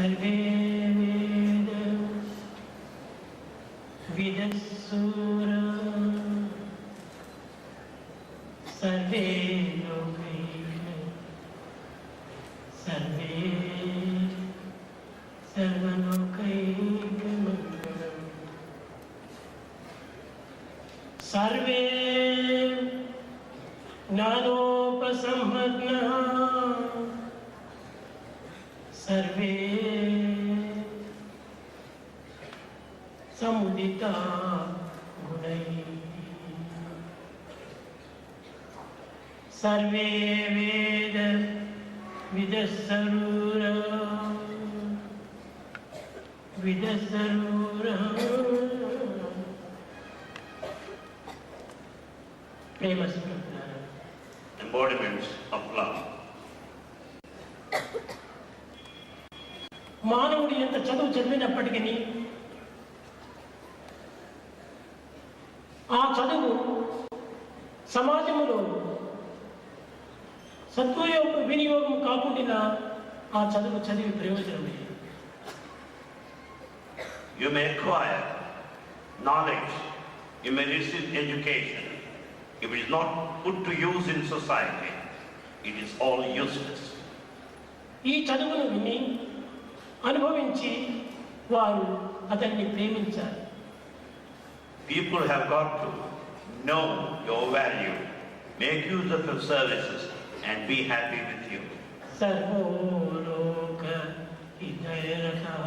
Survey వేద విదస్సూర సర్వే లోకైః సర్వే సర్వలోకైకమంగళం సర్వే జ్ఞానోపసంపన్నః సర్వే సముదితా గుణైః సర్వే వేద విదస్సరూర ప్రేమ embodiments of love. మానవుడు ఎంత చదువు చదివినప్పటికీ ఆ చదువు సమాజంలో వినియోగం కాకుండా ఆ చదువు చదివి ప్రయోజనం లేదు. You may acquire knowledge, you may receive education. If it is not put to use in society, it is all useless. ఈ చదువును విని అనుభవించి వారు అతన్ని ప్రేమించాలి. People have got to know your value, make use of your services and be happy with you. సర్వోలోక హితైరతః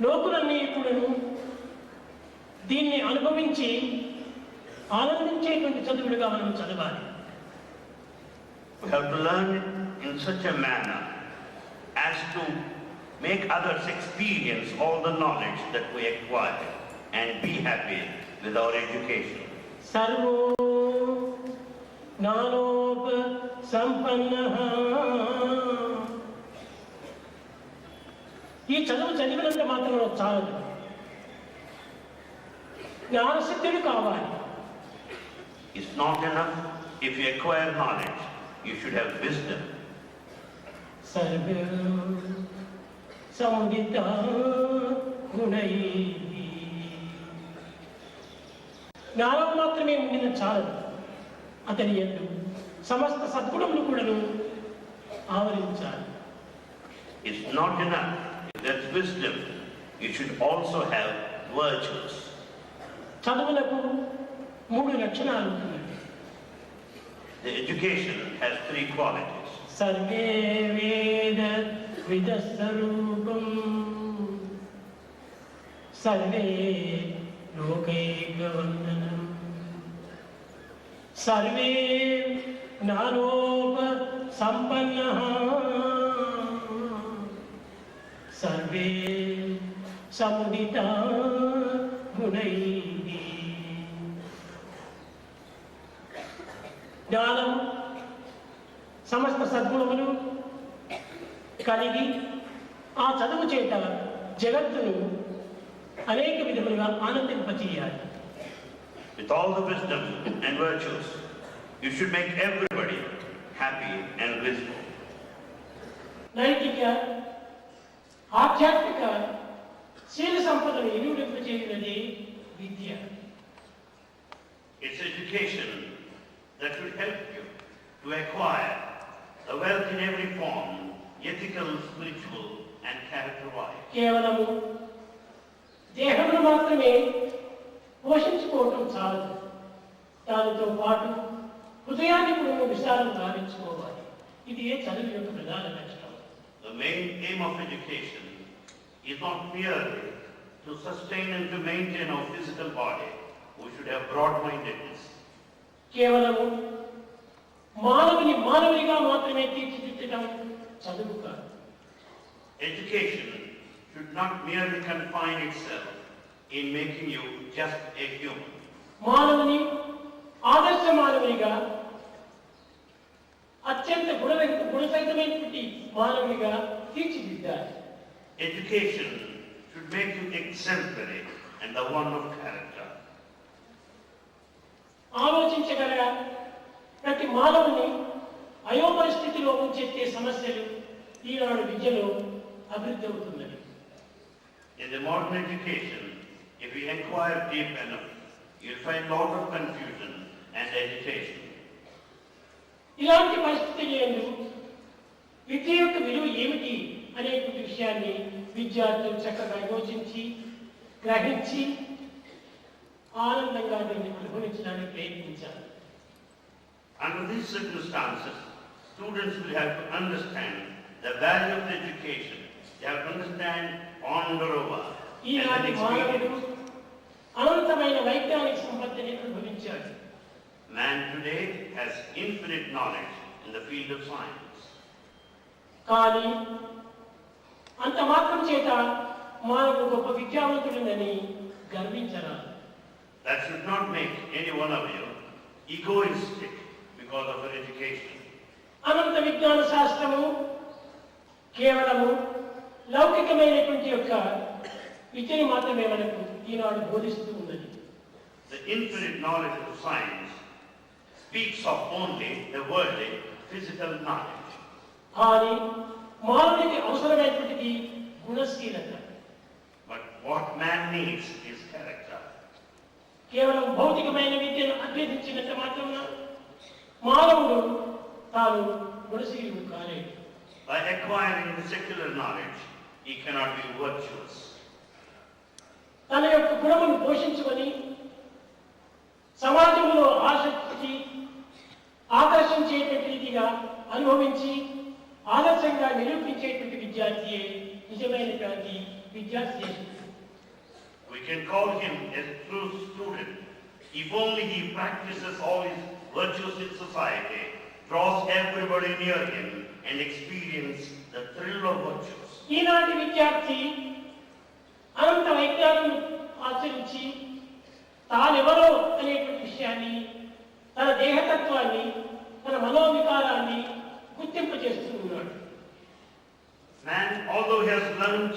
లోకులన్నీ కూడాను దీన్ని అనుభవించి ఆనందించేటువంటి చదువులుగా మనం చదవాలి. We have to learn it in such a manner as to make others experience all the knowledge that we acquire and be happy with our education. సర్వో జ్ఞానోపసంపన్నః ఈ చదువు చదివినంత మాత్రం చాలదు, జ్ఞానసిద్ధుడు కావాలి. It's not enough. If you acquire knowledge, you should have wisdom. సర్వే సముదితా గుణైః జ్ఞానం మాత్రమే ఉండిన చాలదు, అతని యందు సమస్త సద్గుణములు కూడాను ఆవరించాలి. It's not enough. If there's wisdom, you should also have virtues. చదువులకు 3 లక్షణాలు ఉన్నాయి. The education has 3 qualities. Survey వేద విదస్సరూపం సర్వే లోకైకవందనం సర్వే జ్ఞానోపసంపన్నః సర్వే సముదితా గుణైః జ్ఞానం సమస్త సద్గుణములు కలిగి ఆ చదువు చేత జగత్తును అనేక విధములుగా ఆనందింపచేయాలి. With all the wisdom and virtues, you should make everybody happy and blissful. నైతిక ఆధ్యాత్మిక శీల సంపదను ఎరుడింపచేయునది విద్య. It's education that will help you to acquire the wealth in every form, ethical, spiritual and character-wise. కేవలము దేహమును మాత్రమే పోషించుకోవటం చాలదు, దానితో పాటు హృదయాన్ని కూడా విశాలం గావించుకోవాలి. ఇది చదువు యొక్క ప్రధాన లక్షణం. The main aim of education is not merely to sustain and to maintain our physical body. We should have broad-mindedness. కేవలము మానవునిగా మాత్రమే తీర్చిదిద్దడం చదువు కాదు. Education should not merely confine itself in making you just a human. మానవుని ఆదర్శ మానవునిగా అత్యంత గుణసహితమైనటువంటి మానవునిగా తీర్చిదిద్దాలి. Education should make you exemplary and the one of character. ఆలోచించగల ప్రతి మానవుని అయోమయ స్థితిలో ఉంచే సమస్యలు ఈనాడు విద్యలో అభివృద్ధి అవుతున్నది. In the modern education, if you inquire deep enough, you'll find a lot of confusion and agitation. ఇలాంటి పరిస్థితి లేదు. విద్య యొక్క విలువ ఏమిటి అనేటువంటి విషయాన్ని విద్యార్థులు చక్కగా యోచించి గ్రహించి ఆనందంగా దీన్ని అనుభవించడానికి ప్రయత్నించాలి. Under these circumstances, students will have to understand the value of the education. They have to understand ponder over ఈనాటి మానవుడు అనంతమైన వైజ్ఞానిక సంపత్తిని అనుభవించాడు. Man today has infinite knowledge in the field of science. కానీ అంత మాత్రం చేత మానవుడు గొప్ప విద్యావంతుడినని గర్వించరాదు. That should not make any one of you egoistic because of your education. అనంత విజ్ఞాన శాస్త్రము కేవలము లౌకికమైనటువంటి యొక్క విద్యను మాత్రమే మనకు ఈనాడు బోధిస్తూ ఉన్నది. The infinite knowledge of science speaks of only the worldly, physical knowledge. కానీ మానవునికి అవసరమైనటువంటిది గుణశీలత. But what man needs is character. కేవలం భౌతికమైన విద్యను అభ్యసించినంత మాత్రమే మానవుడు తాను గుణశీలుడు కాలేడు. By acquiring the secular knowledge, he cannot be virtuous. తన యొక్క గుణమును పోషించుకొని సమాజంలో ఆసక్తి ఆకర్షించేటువంటి రీతిగా అనుభవించి ఆదర్శంగా నిరూపించేటువంటి విద్యార్థియే నిజమైనటువంటి విద్యార్థి. We can call him a true student if only he practices all his virtues in society, draws everybody near him and experience the thrill of virtues. ఈనాటి విద్యార్థి అనంత వైజ్ఞానం ఆచరించి తానెవరో అనేటువంటి విషయాన్ని, తన దేహతత్వాన్ని, తన మనోవికారాన్ని గుర్తింపజేస్తూ ఉన్నాడు. Man, although he has learned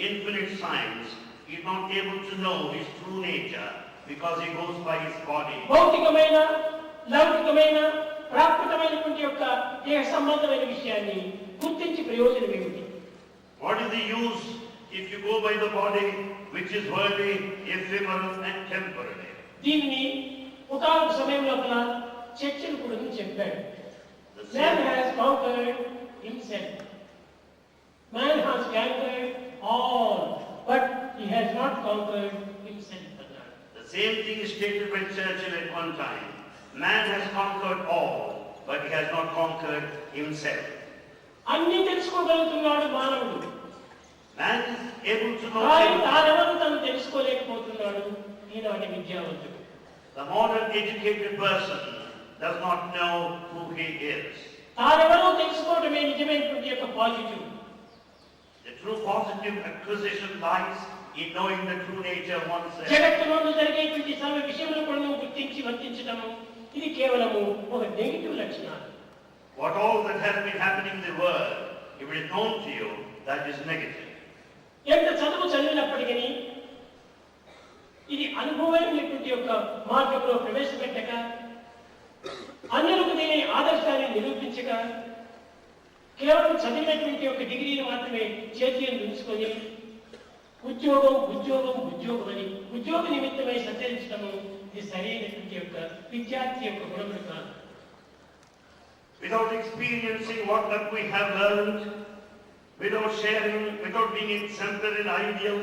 infinite science, he is not able to know his true nature because he goes by his body. భౌతికమైన లౌకికమైన ప్రాకృతమైనటువంటి యొక్క దేహ సంబంధమైన విషయాన్ని గుర్తించి ప్రయోజనం ఏమిటి? What is the use if you go by the body which is worldly, ephemeral and temporary? దీనిని ఒకానొక సమయంలో అతను చర్చలు కూడా చెప్పాడు. Man has conquered himself. Man has conquered all, but he has not conquered himself. The same thing is stated by Churchill at one time. Man has conquered all, but he has not conquered himself. అన్ని తెలుసుకోగలుగుతున్నాడు మానవుడు. Man is able to know కానీ everything. తానెవరో తను తెలుసుకోలేకపోతున్నాడు ఈనాటి విద్యావంతుడు. The modern educated person does not know who he is. తానెవరో తెలుసుకోవడమే నిజమైనటువంటి యొక్క positive. The true positive acquisition lies in knowing the true nature of oneself. జగత్తులో జరిగేటువంటి సర్వ విషయంలో కూడా నువ్వు గుర్తించి వర్తించడము ఇది కేవలము ఒక నెగిటివ్ లక్షణాలు. What all that has been happening in the world, if it is known to you, that is negative. ఎంత చదువు చదివినప్పటికీ ఇది అనుభవమైనటువంటి యొక్క మార్గంలో ప్రవేశపెట్టక, అన్యులకు దీని ఆదర్శాన్ని నిరూపించక, కేవలం చదివినటువంటి యొక్క డిగ్రీని మాత్రమే చేతిలో ఉంచుకొని ఉద్యోగం ఉద్యోగం ఉద్యోగం అని ఉద్యోగ నిమిత్తమై సంచరించడము ఇది సరైనటువంటి యొక్క విద్యార్థి యొక్క గుణములు కాదు. Without experiencing what that we have learned, without sharing, without being exemplary and ideal,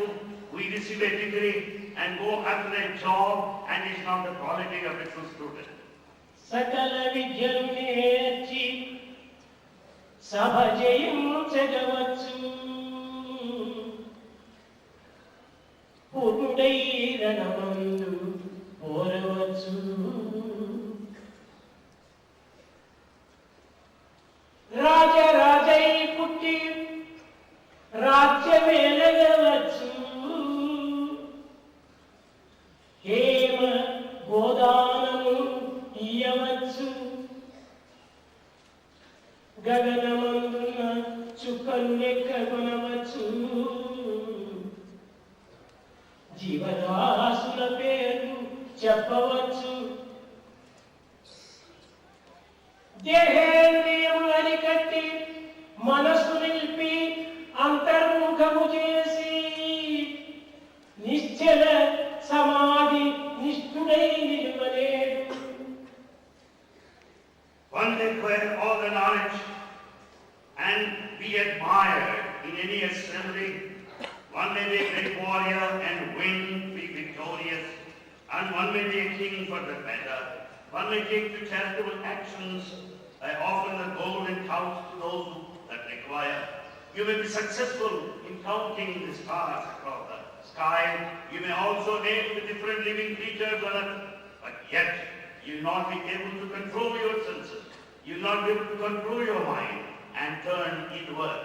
we receive a degree and go after a job, and it's not the quality of a true student. సకల విద్యలు నేర్చి సభ జయించగవచ్చు, పూర్ణుడై రణమందు పోరవచ్చు, రాజరాజై పుట్టి రాజ్యమేలగవచ్చు, హేమ గోదానము ఇయ్యవచ్చు, గగనమందున చుక్కలు లెక్కగొనవచ్చు, జీవరాశుల పేర్లు చెప్పవచ్చు, దేహేంద్రియములని కట్టి మనస్సు నిలిపి One may be a great warrior and win, be victorious, and one may be a king for that matter. One may take to charitable actions by offering the golden couch to those that require. You may be successful in counting the stars across the sky. You may also name the different living creatures on earth, but yet you will not be able to control your senses. You will not be able to control your mind and turn it work.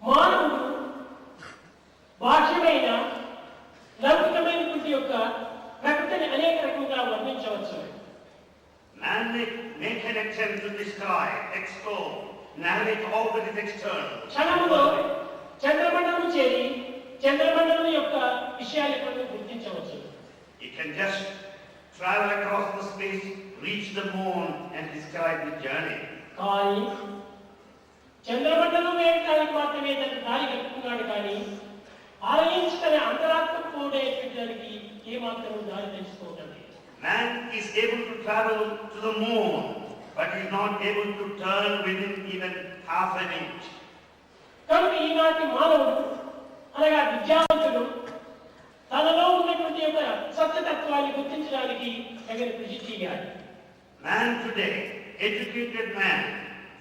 మానవుడు బాహ్యమైన లౌకికమైనటువంటి యొక్క ప్రకృతిని అనేక రకంగా వర్ణించవచ్చు. Man may make an attempt to describe, extol, narrate all that is external. క్షణంలో చంద్రమండలం చేరి చంద్రమండలం యొక్క విషయాలను గుర్తించవచ్చు. He can just travel across the space, reach the moon and describe the journey. కానీ చంద్రమండలం వేయడానికి మాత్రమే తన దారి కట్టుకున్నాడు, కానీ ఆలయించి తన అంతరాత్మ పోవడానికి ఏమాత్రం దారి తెలుసుకోవటం లేదు. Man is able to travel to the moon, but he is not able to turn within even half an inch. కనుక ఈనాటి మానవుడు అనగా విద్యావంతుడు తనలో ఉన్నటువంటి యొక్క సత్యతత్వాన్ని గుర్తించడానికి తగిన కృషి చేయాలి. Man today, educated man,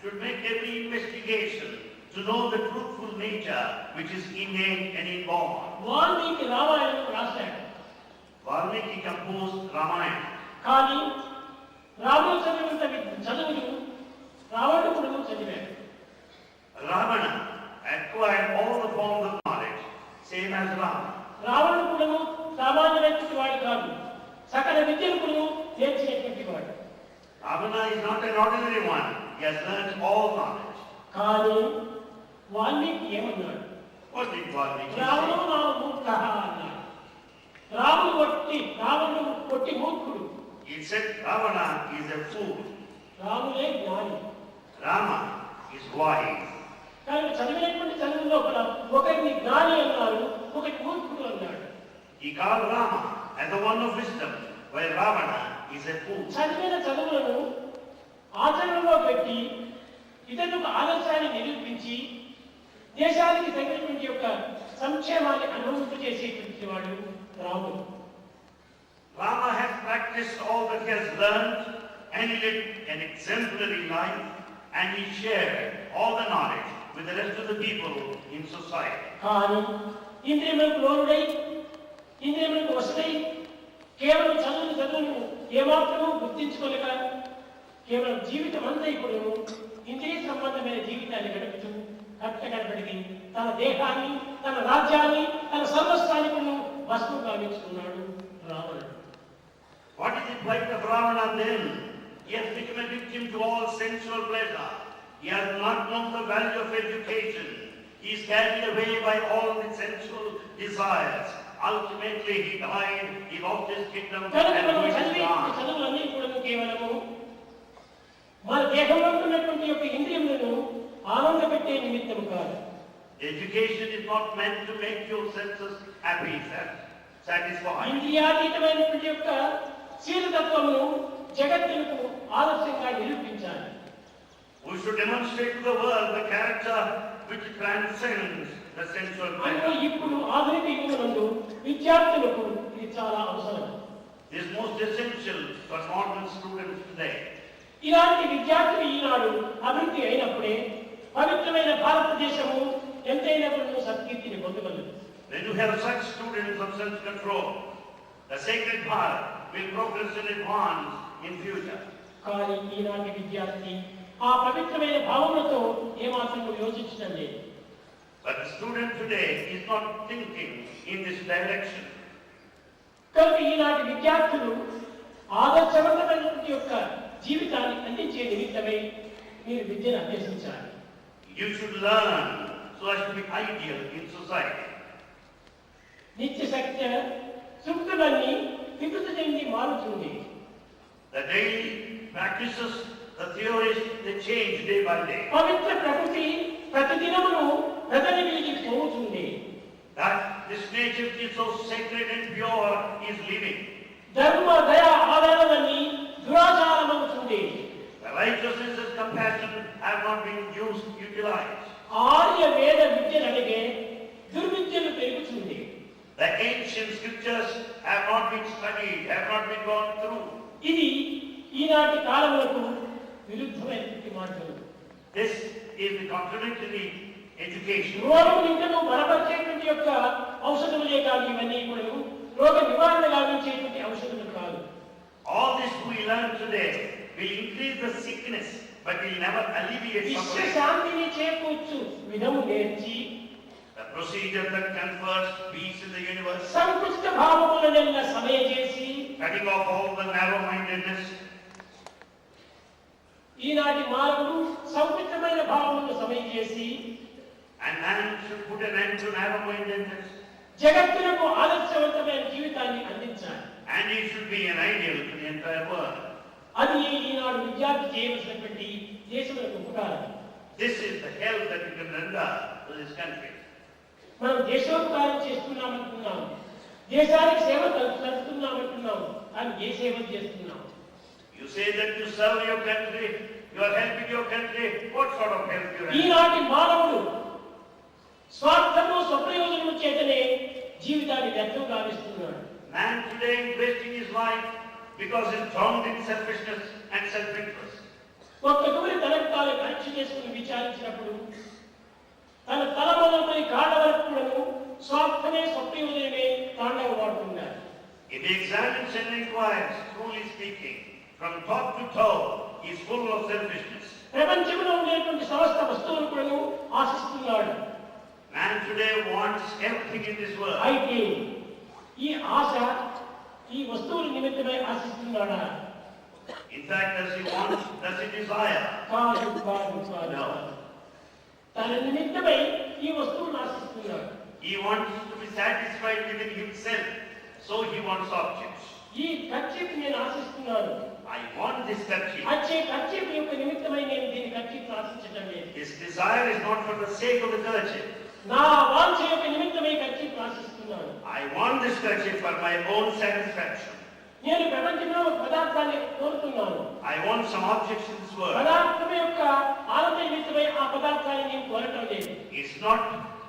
should make every investigation to know the truthful nature which is innate and inborn. Valmiki Ramayanam రాశాడు. Valmiki composed Ramayana. కానీ రాముడు చదివినంత చదువులు రావణుడు చదివాడు. Ravana acquired all the forms of knowledge, same as Rama. రావణుడు సామాన్యమైనటువంటి వాడు కాదు, సకల విద్యను నేర్చినటువంటి వాడు. Ravana is not an ordinary one. He has learned all knowledge. కానీ వాల్మీకి ఏమన్నాడు? What did Valmiki రావణు say? నా మూర్ఖః అన్నాడు. రావణుడు కొట్టి మూర్ఖుడు. He said Ravana is a fool. రాములే జ్ఞాని. Rama is wise. కానీ చదివినటువంటి చదువు లోపల ఒకరిని జ్ఞాని అన్నారు, ఒకటి మూర్ఖుడు అన్నాడు. He called Rama as the one of wisdom, while Ravana is a fool. చదివిన చదువులను ఆచరణలో పెట్టి ఇతరులకు ఆదర్శాన్ని నిరూపించి దేశానికి తగినటువంటి యొక్క సంక్షేమాన్ని అనుభూతి చేసేటువంటి వాడు రాముడు. Rama has practiced all that he has learned and he led an exemplary life and he shared all the knowledge with the rest of the people in society. కానీ ఇంద్రియములకు లోనుడై ఇంద్రియములకు వశుడై కేవలం చదువును ఏమాత్రమూ గుర్తించుకోలేక కేవలం జీవితం అంతా ఇప్పుడు ఇంద్రియ సంబంధమైన జీవితాన్ని గడుపుతూ కట్టగడపడికి తన దేహాన్ని, తన రాజ్యాన్ని, తన సర్వస్వాన్ని భస్మం గావించుకున్నాడు రావణుడు. What is the plight of Ravana then? He has become a victim to all sensual pleasure. He has not known the value of education. He is carried away by all the sensual desires. Ultimately he died, he lost his kingdom and he was gone. చదువులన్నీ కూడా కేవలము మన దేహంలో ఉన్నటువంటి యొక్క ఇంద్రియములను ఆనందపెట్టే నిమిత్తము కాదు. Education is not meant to make your senses happy, satisfied. ఇంద్రియాతీతమైనటువంటి యొక్క శీలతత్వమును జగత్తులకు ఆదర్శంగా నిరూపించాలి. We should demonstrate to the world the character which transcends the sensual అంటే pleasure. ఇప్పుడు ఆధునిక యుగమునందు విద్యార్థులకు ఇది చాలా అవసరం. This is most essential for modern students today. ఇలాంటి విద్యార్థులు ఈనాడు అభివృద్ధి అయినప్పుడే పవిత్రమైన భారతదేశము ఎంతైనా సత్కీర్తిని పొందగలదు. When you have such students of self-control, the sacred Bharat will progress and advance in future. కానీ ఈనాటి విద్యార్థి ఆ పవిత్రమైన భావనతో ఏమాత్రం యోచించడం లేదు. But the student today is not thinking in this direction. కనుక ఈనాటి విద్యార్థులు ఆదర్శవంతమైనటువంటి యొక్క జీవితాన్ని అందించే నిమిత్తమై మీరు విద్యను అభ్యసించాలి. You should learn so as to be ideal in society. నిత్య సత్య సూక్తులన్నీ వికృత చెంది మారుతుంది. The daily practices, the theories, they change day by day. పవిత్ర ప్రకృతి ప్రతిదినమును ప్రజని వీడికి పోతుంది. That this nature which is so sacred and pure is living. ధర్మ దయ ఆదరణలన్నీ దురాచారమవుతుంది. The righteousness and compassion have not been utilized. Arya వేద విద్యను అడిగే been studied, have not been gone through. ఇది ఈనాటి కాలములకు విరుద్ధమైనటువంటి మాటలు. This is the contradictory education. రోగం ఇంకను బలపరిచేటువంటి యొక్క ఔషధములే కాదు ఇవన్నీ కూడా రోగ నివారణ గావించేటువంటి ఔషధములు కాదు. All this we learn today will increase the sickness, but will never alleviate విశ్వ suffering. శాంతిని చేకూర్చు విధము నేర్చి The procedure that confers peace in the universe, సంకుచిత భావములనెల్ల సమయ చేసి cutting off all the narrow-mindedness. ఈనాటి మానవుడు సంకుచితమైన భావములను సమయ చేసి And man should put an end to narrow-mindedness. జగత్తులకు ఆదర్శవంతమైన జీవితాన్ని అందించాలి. And he should be an ideal to the entire world. అది ఈనాడు విద్యార్థి చేయవలసినటువంటి దేశములకు ఉపకారం. This is the help that we can render to this country. మనం దేశోపకారం చేస్తున్నామంటున్నాం, దేశానికి సేవ తలుపుతున్నామంటున్నాం, కానీ ఏ సేవ చేస్తున్నాం? You say that you serve your country, you are helping your country. What sort of help you are? ఈనాటి మానవుడు స్వార్థము స్వప్రయోజనము చేతనే జీవితాన్ని వ్యర్థం గావిస్తున్నాడు. Man today is wasting his life because he is drowned in selfishness and self-interest. ఒక్కసారి తనకు తాను పరీక్ష చేసుకుని విచారించినప్పుడు తన తల మొదలుపై కాళ్ళ వరకు కూడాను స్వార్థమే స్వప్రయోజనమే తాండవమాడుతున్నారు. If he examines and inquires, truly speaking, from top to toe, he is full of selfishness. ప్రపంచంలో ఉండేటువంటి సమస్త వస్తువులను కూడాను ఆశిస్తున్నాడు. Man today wants everything in this world. అయితే ఈ ఆశ ఈ వస్తువుల నిమిత్తమై ఆశిస్తున్నాడా? In fact, does he desire? కాదు కాదు కాదు. No. తన నిమిత్తమై ఈ వస్తువులను ఆశిస్తున్నాడు. He wants to be satisfied within himself, so he wants objects. ఈ ఖర్చీఫ్ నేను ఆశిస్తున్నాను. I want this kerchief. వచ్చే ఖర్చీఫ్ యొక్క నిమిత్తమై నేను దీని ఖర్చీఫ్ ఆశించటం లేదు. His desire is not for the sake of the kerchief. నా వాంఛ యొక్క నిమిత్తమై ఖర్చీఫ్ ఆశిస్తున్నాను. I want this kerchief for my own satisfaction. నేను ప్రపంచంలో ఒక పదార్థాన్ని కోరుతున్నాను. I want some objects in this world. పదార్థం యొక్క ఆనంద నిమిత్తమై ఆ పదార్థాన్ని నేను కోరటం లేదు. It's not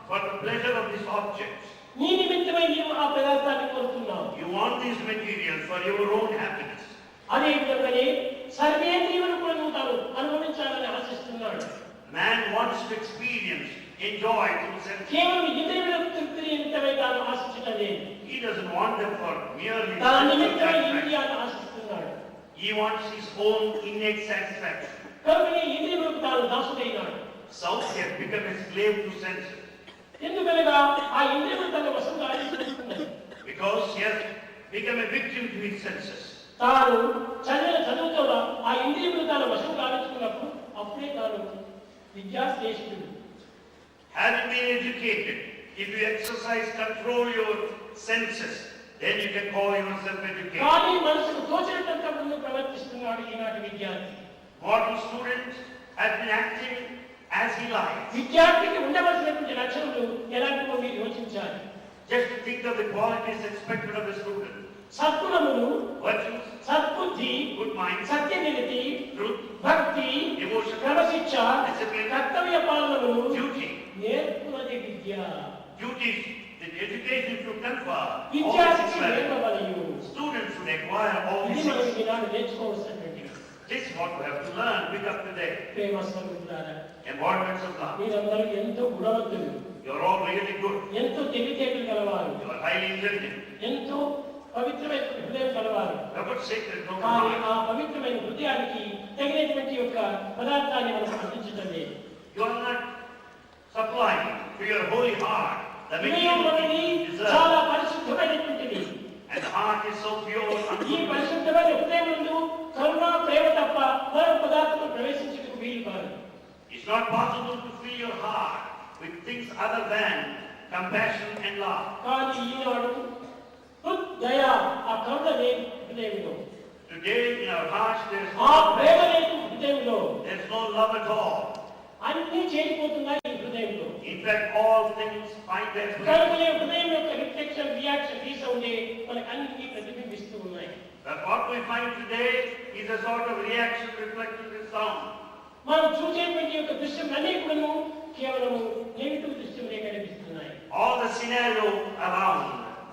for the pleasure of these objects. నీ నిమిత్తమై నీవు ఆ పదార్థాన్ని కోరుతున్నావు. You want these materials for your own happiness. అదే విధంగానే సర్వేంద్రియములు కూడా నువ్వు తాను అనుభవించాలని ఆశిస్తున్నాడు. Man wants to experience, enjoy through senses. కేవలం ఇంద్రియముల తృప్తి నిమిత్తమై తాను ఆశించటం లేదు. He doesn't want them for merely తన sense నిమిత్తమై satisfaction. ఇంద్రియాలను ఆశిస్తున్నాడు. He wants his own innate satisfaction. కనుకనే ఇంద్రియములకు తాను దాసుడైనాడు. So he has become a slave to senses. ఎందుకనగా ఆ ఇంద్రియములు తన వశంగా ఆశిస్తున్నాయి. Because he has become a victim to his senses. తాను చదివిన చదువుతో ఆ ఇంద్రియములు తాను వశం కావించుకున్నప్పుడు అప్పుడే తాను విద్యాశ్రేష్ఠుడు. Having been educated, if you exercise control your senses, then you can call yourself educated. కానీ మనసుకు తోచినట్టు ముందు ప్రవర్తిస్తున్నాడు ఈనాటి విద్యార్థి. Modern student has been acting as he likes. విద్యార్థికి ఉండవలసినటువంటి లక్షణాలు ఎలాంటివో మీరు యోచించాలి. Just think of the qualities expected of the student. సద్గుణములు, Virtues, సద్బుద్ధి, good mind, సత్యనిరతి, truth, భక్తి, devotion, క్రమశిక్ష, discipline, కర్తవ్య పాలనలు duty. నేర్పునది Vidya. Duties, the education should confer. All విద్యార్థి these values. నేర్పవలయు. Students should acquire all ఇది these మనం things. Eenadu నేర్చుకోవాల్సినటువంటి This is what we have to learn, pick up today. ప్రేమ స్వరూపులారా. Embodiments of love. మీరందరూ ఎంతో గుణవంతులు, You are all really good. ఎంతో తెలివితేటలు గలవారు, You are highly intelligent. ఎంతో పవిత్రమైన హృదయం కలవారు. You have got sacred no కానీ mind. ఆ పవిత్రమైన హృదయానికి తగినటువంటి యొక్క పదార్థాన్ని మనం అందించడం లేదు. You are not supplying to your holy heart the హృదయం అనేది material you చాలా deserve. పరిశుద్ధమైనటువంటిది. And the heart is so pure and ఈ good. పరిశుద్ధమైన హృదయం ముందు కరుణ, ప్రేమ తప్ప మరొక పదార్థం ప్రవేశించడానికి వీలు కాదు. It's not possible to fill your heart with things other than compassion and love. కానీ ఈనాడు దయ, ఆ కరుణ లేదు హృదయంలో, Today in our hearts there is ఆ no ప్రేమ compassion. లేదు హృదయంలో. There is no love at all. అన్నీ చేరిపోతున్నాయి ఈ హృదయంలో. In fact, all things find their place. కనుకనే హృదయం యొక్క రిఫ్లెక్షన్, రియాక్షన్, రీసౌండే మనకు అన్ని ప్రతిబింబిస్తూ ఉన్నాయి. That what we find today is a sort of reaction reflected in sound. మనం చూసేటువంటి యొక్క దృశ్యం అన్నీ కూడాను కేవలం నెగిటివ్ దృశ్యంలో కనిపిస్తున్నాయి. All the scenario around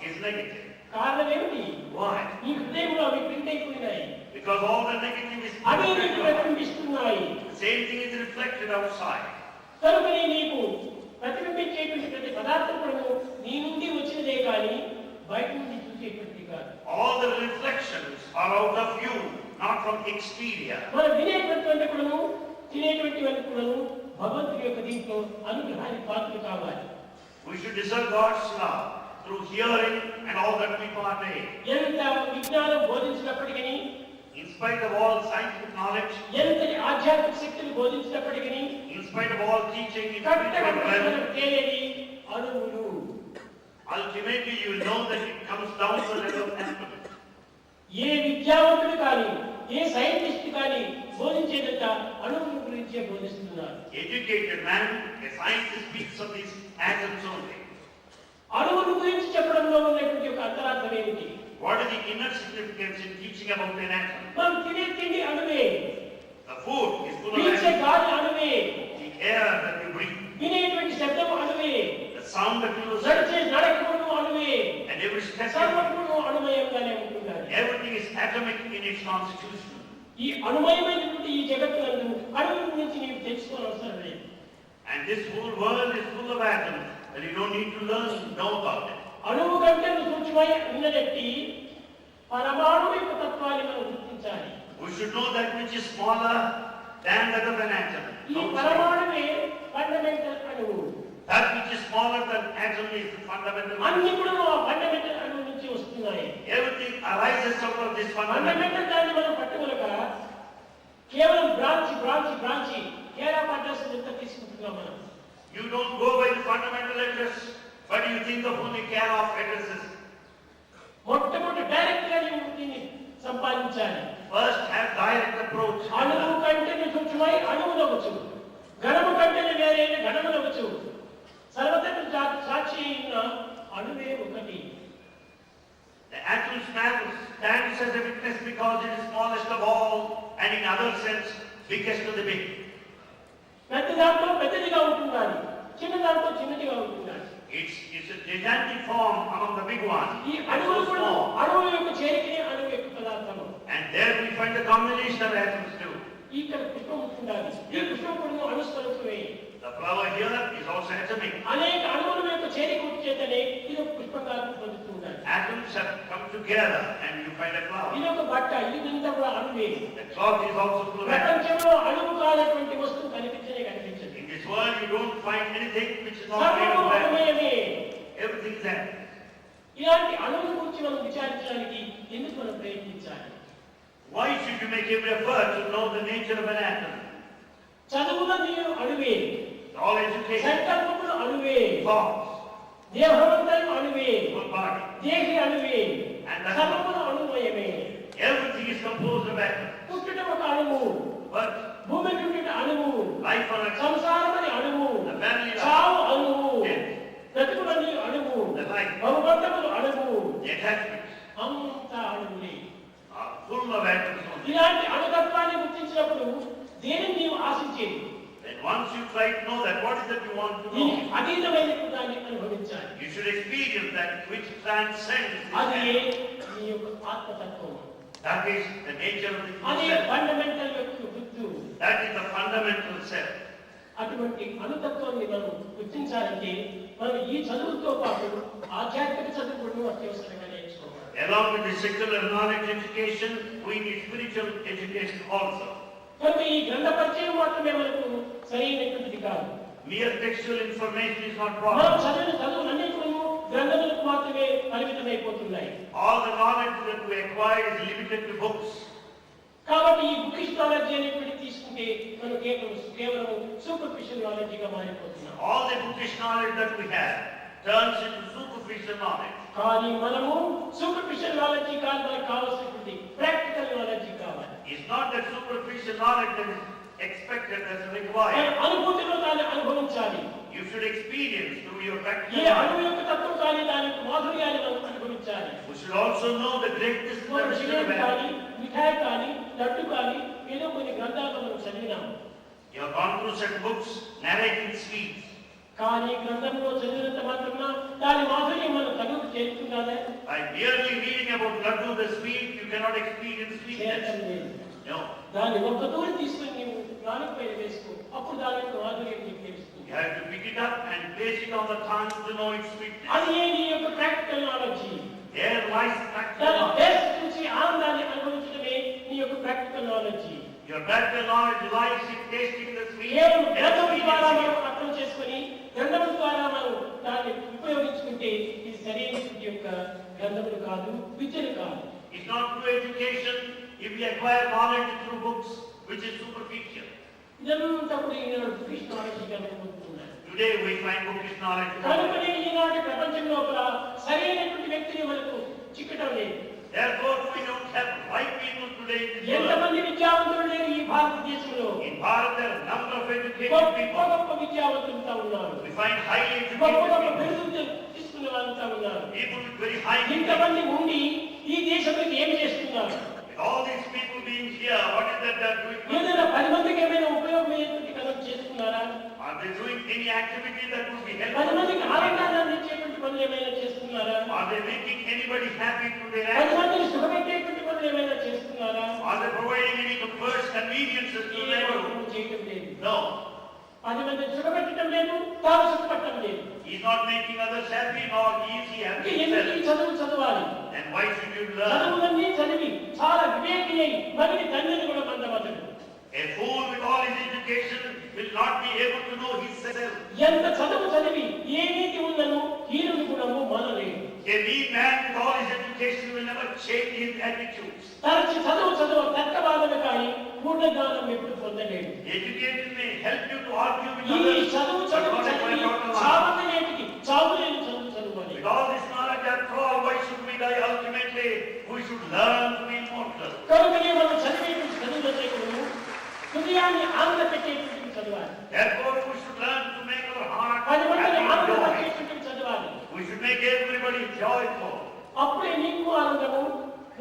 is negative. కారణం ఏమిటి? Why? నీ హృదయంలో అవి ప్రింట్ అయిపోయినాయి. Because all the negative is అవి నీకు ప్రతిబింబిస్తున్నాయి. the same thing is reflected outside. కనుకనే నీకు ప్రతిబింబించేటువంటి ప్రతి పదార్థం కూడా నీ నుండి వచ్చినదే కానీ బయట నుండి చూసేటువంటిది కాదు. All the reflections are out of you, not from exterior. మనం వినేటువంటి కూడా తినేటువంటి వారికి కూడా భగవంతుడి యొక్క దీంట్లో అనుగ్రహానికి పాత్రలు కావాలి. We should deserve God's love through hearing and all that we partake. ఎంత విజ్ఞానం బోధించినప్పటికీ, In spite of all scientific knowledge, ఎంతటి ఆధ్యాత్మిక శక్తులు బోధించినప్పటికీ, in spite of all teaching in spiritual realm, తేలేది అణువులు. ultimately you will know that it comes down to the level of atom. ఏ విద్యావంతుడు కానీ ఏ scientist కానీ బోధించేదంత అణువుల గురించే బోధిస్తున్నారు. Educated man, a scientist speaks of these atoms only. అణువుల గురించి చెప్పడంలో ఉన్నటువంటి ఒక అంతరార్థం ఏమిటి? What is the inner significance in teaching about an atom? మనం తినే తిండి అణువే, The food is full of పీల్చే atoms. గాలి అణువే, The air that you breathe, వినేటువంటి శబ్దం అణువే, the sound that you listen, నడిచే నడకమును అణువే, and every step, సర్వమును అణుమయంగానే ఉంటున్నారు. everything is atomic in its constitution. ఈ అణుమయమైనటువంటి ఈ జగత్తునందు అణువుల గురించి నీవు తెలుసుకోవాల్సిన అవసరం లేదు. And this whole world is full of atoms, and you don't need to learn, know about it. అణువు కంటే సూక్ష్మమై ఉన్నదట్టి పరమాణు యొక్క తత్వాన్ని మనం గుర్తించాలి. We should know that which is smaller than that of an atom. ఈ పరమాణువే ఫండమెంటల్ అణువు. That which is smaller than atom is the fundamental. అన్ని కూడా ఫండమెంటల్ అణువు నుంచి వస్తున్నాయి. Everything arises out of this fundamental. Fundamental దాన్ని మనం పట్టుకోలేక కేవలం బ్రాంచి కేరా పడ్డాస్ ఎంత తీసుకుంటున్నాం మనం. You don't go by the fundamental address, but you think of only care of addresses. మొట్టమొదటి డైరెక్ట్ గా నీవు దీన్ని సంపాదించాలి. First have direct approach. అణువు కంటే సూక్ష్మమై అణువులవచ్చు, ఘనము కంటే వేరే ఘనములవచ్చు, సర్వత్ర సాక్షి అయిన అణువే ఒకటి. The atom stands as a witness because it is smallest of all, and in other sense, biggest of the big. పెద్ద దాంట్లో పెద్దదిగా ఉంటున్నాడు, చిన్న దాంట్లో చిన్నదిగా ఉంటున్నాడు. It's a gigantic form among the big ones. ఈ అణువులు కూడా అణువుల యొక్క చేరికనే అణువు యొక్క పదార్థము. And there we find the combination of atoms too. ఇక్కడ పుష్పం ఉంటున్నది, ఈ పుష్పం కూడా అణుస్వరూపమే. The flower here is also atomic. అనేక అణువుల యొక్క చేరిక చేతనే ఇది ఒక పుష్పంగా పొందుతున్నది. Atoms have come together and you find a flower. ఇది ఒక బట్ట, ఇదంతా కూడా అణువే. The cloth is also full of atoms. ప్రపంచంలో అణువు కానటువంటి వస్తువు కనిపించనే కనిపించదు. In this world you don't find anything which is not made of atoms. అణుమయమే. Everything is atom. ఇలాంటి అణువుల గురించి మనం విచారించడానికి ఎందుకు మనం ప్రయత్నించాలి? Why should you make every effort to know the nature of an atom? చదువుల నీరు అణువే, All education, సంకల్పములు అణువే, thoughts, దేహమంతయు అణువే, full body, దేహి అణువే, సర్వములు అణుమయమే. everything is composed of atoms. పుట్టుట ఒక అణువు, But భూమి పుట్టుట అణువు, life on a సంసారమని అణువు, the family చావు life, అణువు, Yes. బ్రతుకులని అణువు, the life, భగవంతుడు అణువు, the attachments అంతా అణువులే. are full of atoms only. ఇలాంటి అణుతత్వాన్ని గుర్తించినప్పుడు దేనిని నీవు ఆశించేది? Then once you try to know that, what is that you want to దీనికి know? అతీతమైన దాన్ని అనుభవించాలి. You should experience that which transcends this అది atom. నీ యొక్క ఆత్మతత్వం, That is the nature of the అదే self. ఫండమెంటల్ యొక్క గుర్తు. That is the fundamental self. అటువంటి అణుతత్వాన్ని మనం గుర్తించాలంటే మనం ఈ చదువులతో పాటు ఆధ్యాత్మిక చదువు కూడా అత్యవసరంగా నేర్చుకోవాలి. Along with the secular knowledge education, we need spiritual education also. కనుక ఈ గ్రంథ పరిచయం మాత్రమే మనకు సరైనటువంటిది కాదు. Mere textual information is not మనం proper. చదివిన చదువులన్నీ కూడా గ్రంథములకు మాత్రమే పరిమితమైపోతున్నాయి. All the knowledge that we acquire is limited to books. కాబట్టి ఈ బుకిష్ నాలెడ్జ్ అనేటువంటి తీసుకుంటే మనం కేవలం సూపర్ఫిషియల్ నాలెడ్జ్ గా మారిపోతున్నాం. All the bookish knowledge that we have turns into superficial knowledge. కానీ మనము సూపర్ఫిషియల్ నాలెడ్జ్ కాదు, మనకు కావాల్సినటువంటి ప్రాక్టికల్ నాలెడ్జ్ కావాలి. It's not that superficial knowledge that is expected as required. అనుభూతిలో దాన్ని అనుభవించాలి. You should experience through your A practical అణువు knowledge. యొక్క తత్వం కానీ దాని యొక్క మాధుర్యాన్ని మనం అనుభవించాలి. We should also know the greatness of మనం the సిగరెట్ mystery of కానీ man. మిఠాయి కానీ లడ్డు కానీ ఏదో కొన్ని గ్రంథాలను మనం చదివినాము. You have gone through certain books narrating sweets. కానీ గ్రంథంలో చదివినంత మాత్రమే దాని మాధుర్యం మనం తగులు చేరుతున్నదా? By merely reading about laddu the sweet, you cannot experience చేరటం sweetness. లేదు. No. దాన్ని ఒక్క తూరి తీసుకొని నీవు నాలుగు పైన వేసుకో, అప్పుడు దాని యొక్క మాధుర్యం నీకు తెలుస్తుంది. You have to pick it up and place it on the tongue to know its sweetness. అది నీ యొక్క practical knowledge. There lies practical దాని knowledge. టేస్ట్ చూసి ఆనందాన్ని అనుభవించడమే నీ యొక్క practical knowledge. Your practical knowledge lies in tasting the sweet. కేవలం గ్రంథం ద్వారా మనం అర్థం చేసుకొని గ్రంథం ద్వారా మనం దాన్ని ఉపయోగించుకుంటే ఇది సరైన యొక్క గ్రంథములు కాదు, విద్యలు కాదు. It's not true education if we acquire knowledge through books, which is superficial. ఇదంతా కూడా ఈనాడు బుకిష్ నాలెడ్జ్ అనుకుంటున్నారు. Today we find bookish knowledge. కనుకనే ఈనాటి ప్రపంచం లోపల సరైనటువంటి వ్యక్తిని మనకు చిక్కటం లేదు. Therefore we don't have right people today in this world. ఎంతమంది విద్యావంతులు లేరు ఈ భారతదేశంలో? In Bharat there are a number of educated గొప్ప people. గొప్ప విద్యావంతులుగా ఉన్నారు. We find highly గొప్ప educated గొప్ప people. బిరుదులు తీసుకున్న వాళ్ళంతా ఉన్నారు. People with very high intellect. ఇంతమంది ఉండి ఈ దేశంలోకి ఏమి చేస్తున్నారు? With all these people being here, what is that they are doing? ఏదైనా 10 మందికి ఏమైనా ఉపయోగమైనటువంటి కథలు చేస్తున్నారా? Are they doing any activity that would be 10 helpful? మందికి ఆనందాన్ని ఇచ్చేటువంటి పనులు ఏమైనా చేస్తున్నారా? Are they making anybody happy through their 10 actions? మందిని సుఖపెట్టేటువంటి పనులు ఏమైనా చేస్తున్నారా? Are they providing any comforts, conveniences to A their ఒక్కరూ చేయటం లేదు. No. 10 మందిని సుఖపెట్టడం లేదు, తాను సుఖపట్టడం లేదు. He is not making others happy, nor he is happy ఇంకా ఎందుకు ఈ himself. చదువు చదవాలి? Then why should you learn? చదువులన్నీ చదివి చాలా వివేకి అయి మగిలి తండ్రిని కూడా పొందవద్దు. A fool with all his education will not be able to know himself. ఎంత చదువు చదివి ఏ నీతి ఉన్నను హీనుని గుణము మానలేదు. A mean man with all his education will never change his attitudes. తరచి చదువు తర్కవాదమే కానీ పూర్ణ జ్ఞానం ఎప్పుడు పొందలేడు. Education may help you to argue with ఈ others, చదువు but not acquire చదివి total knowledge. చావులేటికి చావులేని చదువుకోవాలి. With all this knowledge, after all, why should we die ultimately? We should learn to be immortal. కనుకనే మనం చదివేటువంటి చదువులను హృదయాన్ని ఆనంద పెట్టేటువంటి చదవాలి. Therefore, we should learn to make our heart 10 మందిని happy and ఆనంద joy. పెట్టేటువంటి చదవాలి. We should make everybody joyful. అప్పుడే నీకు ఆనందము,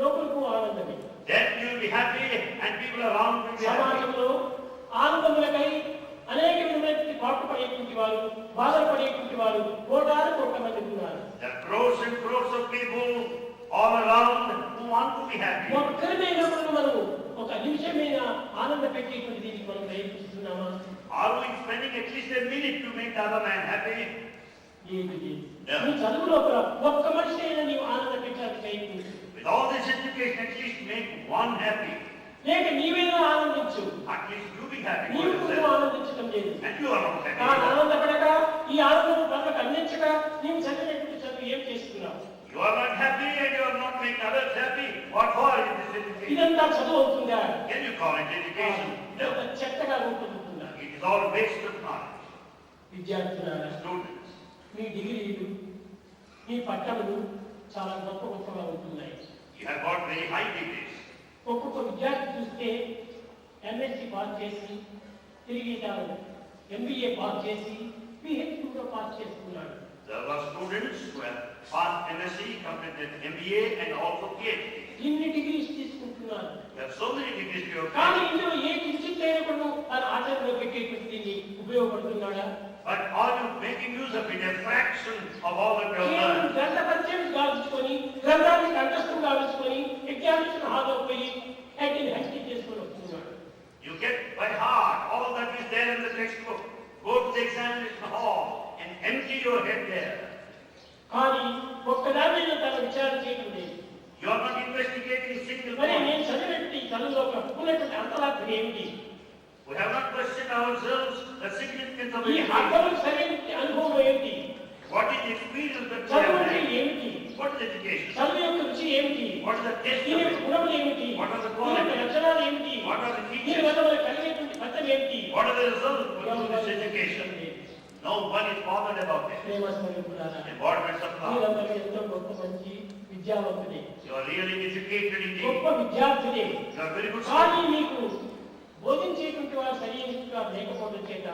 లోకులకు ఆనందమే. Then you will be happy and people around will be happy. సమాజంలో ఆనందములకై అనేక విధమైనటువంటి పాటుపడేటువంటి వారు, బాధపడేటువంటి వారు కోట్ల మంది ఉన్నారు. There are crores and crores of people all around who want to be happy. ఒక్కరినైనప్పుడు మనం ఒక నిమిషమైనా ఆనంద పెట్టేటువంటి దీనికి మనం ప్రయత్నిస్తున్నామా? Are we spending at least a minute to make the other man happy? ఏమిటి? Yeah. నీ చదువులో ఒక్క మనిషి అయినా నీవు ఆనంద పెట్టడానికి ప్రయత్నించు. With all this education, at least make one happy. లేక నీవేనా ఆనందించు. At least you be happy for నీవు కూడా yourself. ఆనందించడం లేదు. And you are not happy. తాను ఆనందపడక ఈ ఆనందం పనులకు అందించక నీవు చదివినటువంటి చదువు ఏం చేస్తున్నావు? You are not happy and you are not making others happy. What for is this education? ఇదంతా చదువు అవుతుందా? Can you call it education? No. చెత్తగా రూపొందుతుందా? It is all waste of knowledge. విద్యార్థులారా, Students, మీ డిగ్రీలు, మీ పట్టణములు చాలా గొప్పగా ఉంటున్నాయి. you have got very high degrees. ఒక్కొక్క విద్యార్థి చూస్తే ఎంఎస్సి పాస్ చేసి తిరిగి తాను ఎంబీఏ పాస్ చేసి పిహెచ్డి కూడా పాస్ చేసుకున్నాడు. There are students who have passed MSc, completed MBA and also PhD. ఇన్ని డిగ్రీస్ తీసుకుంటున్నారు. There are so many degrees to your కానీ family. ఇందులో ఏ కించిత్ అయినప్పుడు తన ఆచరణలో పెట్టేటువంటి దీన్ని ఉపయోగపడుతున్నాడా? But are you making use of it, a fraction of all that you have కేవలం learned? గ్రంథ పరిచయం గావించుకొని గ్రంథాన్ని కంఠస్థం గావించుకొని ఎగ్జామినేషన్ హాల్లో పోయి హెడ్డింగ్ చేసుకొని వస్తున్నాడు. You get by heart all that is there in the textbook. Go to the examination hall and empty your head there. కానీ ఒక్కదాని తన విచారణ చేయడం లేదు. You are not investigating single మరి point. నేను చదివినటువంటి చదువులో ఉన్నటువంటి అంతరార్థం ఏమిటి? We have not questioned ourselves the significance of ఈ education. అర్థం సరైన అనుభవం ఏమిటి? What is the experience that we చదువు have అంటే had? ఏమిటి? What is education? చదువు యొక్క రుచి ఏమిటి? What is the taste దీని of యొక్క it? గుణములు ఏమిటి? What are the దీని యొక్క qualities? లక్షణాలు ఏమిటి? What are the దీని features? వల్ల మనకు కలిగేటువంటి ఫలితం ఏమిటి? What are the results of this education? No one is bothered about it. ప్రేమ స్వరూపులారా, And what makes up now? మీరందరూ ఎంతో గొప్ప మంచి విద్యావంతులే, You are really educated గొప్ప indeed. విద్యార్థులే. You are very good కానీ students. మీకు బోధించేటువంటి వారు సరైనగా లేకపోవడం చేత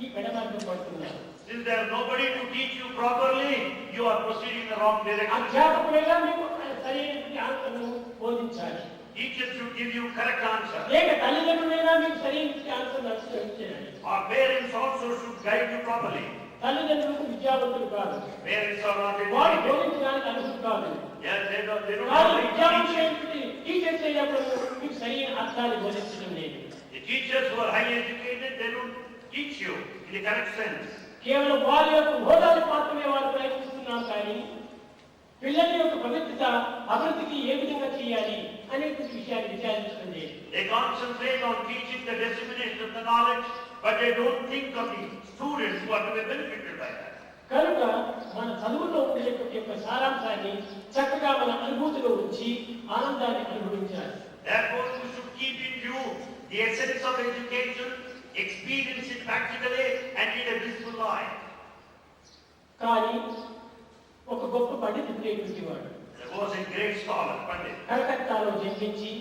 ఈ పెడమార్గం పడుతున్నారు. Since there is nobody to teach you properly, you are proceeding in the wrong direction. అధ్యాపకులుగా మీకు సరైనటువంటి ఆన్సర్ను బోధించాలి. Teachers should give you correct answer. లేక తల్లిదండ్రులైనా మీకు సరైనటువంటి answer నచ్చేయాలి. Our parents also should guide you properly. తల్లిదండ్రులకు విద్యావంతులు కాదు, Parents are not వారు educated. బోధించడానికి అనుమతి కాదు. Yes, they don't కానీ have విద్యావంతులు teachers. అయినటువంటి టీచర్స్ అయినప్పుడు మీకు సరైన అర్థాన్ని బోధించడం లేదు. The teachers who are highly educated, they don't teach you in the correct sense. కేవలం వారి యొక్క హోదాలు మాత్రమే వారు ప్రయత్నిస్తున్నారు కానీ పిల్లల యొక్క పవిత్రత అభివృద్ధికి ఏ విధంగా చేయాలి అనేటువంటి విషయాన్ని విచారించడం లేదు. They concentrate on teaching the dissemination of the knowledge, but they don't think of the students who are to be benefited by that. కనుక మన చదువులో ఉండేటువంటి యొక్క సారాంశాన్ని చక్కగా మన అనుభూతిలో ఉంచి ఆనందాన్ని అనుభవించాలి. Therefore, you should keep in view the essence of education, experience it practically, and lead a blissful life. కానీ ఒక గొప్ప పండితుడు ఉండేటువంటి వాడు. There was a great scholar, Pandit. కలకత్తాలో జన్మించి